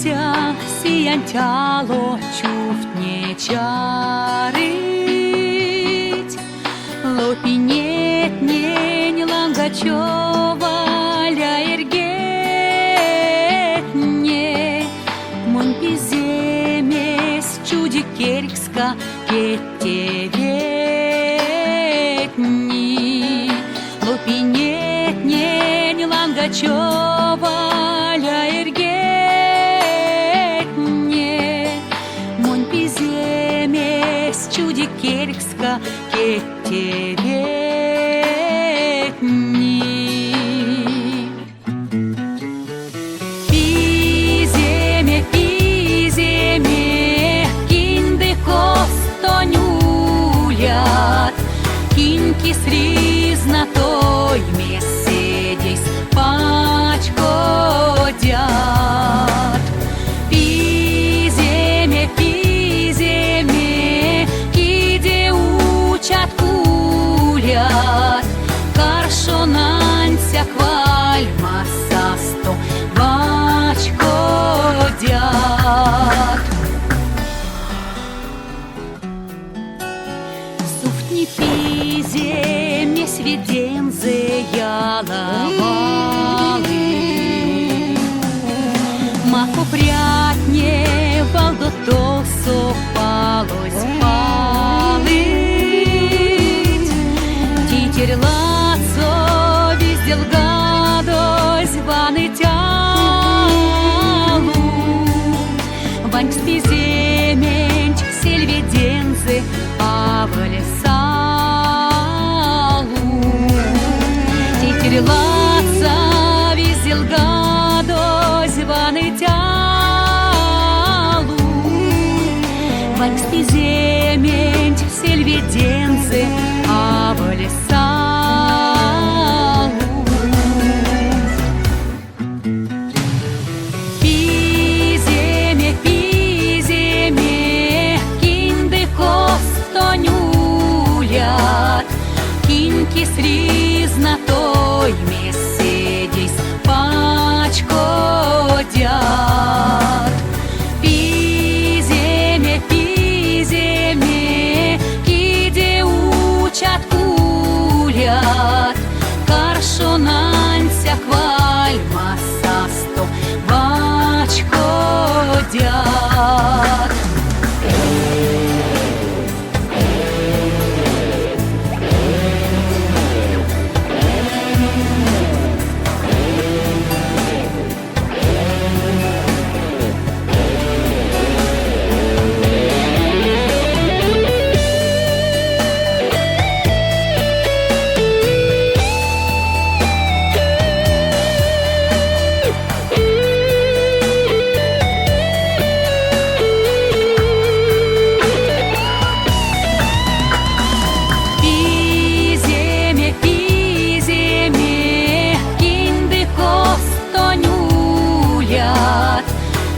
Ся сіянтяло чуфтне чарить, лопинет нень Лангачева ляергетне, мон пиземес чуди керкска кетеветни, лопинет нень Лангачева чуди керкска кетеветни. Пиземе, пиземе, кинды костонюлят, кинки сризнатой меседись пачкодят. Пиземе, пиземе, каршонанся квальма састо бачкодят. Суфтни пиземе свидензе яловалы, мако прятне валдо тосо палось палыть. Титерлацо везделгадось ваны тялу, ванькс пиземень сельведенцы авалесалу. Титерлаца везделгадось ваны тялу, ванькс пиземень сельведенцы авалесалу. Пиземе, пиземе, кинды костонюлят, кинки сризнатой меседись пачкодят. Пиземе, пиземе, киде учат кулят, каршонанся квальма састо бачкодят.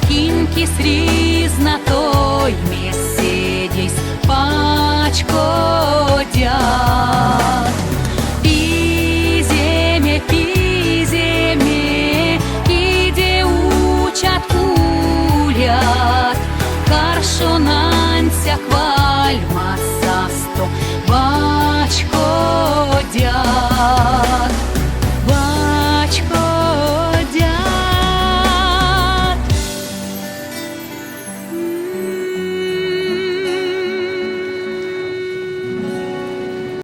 Кинки сризнатой меседись пачкодят. Пиземе, пиземе, иде учат кулят, каршонанся квальма састо бачкодят.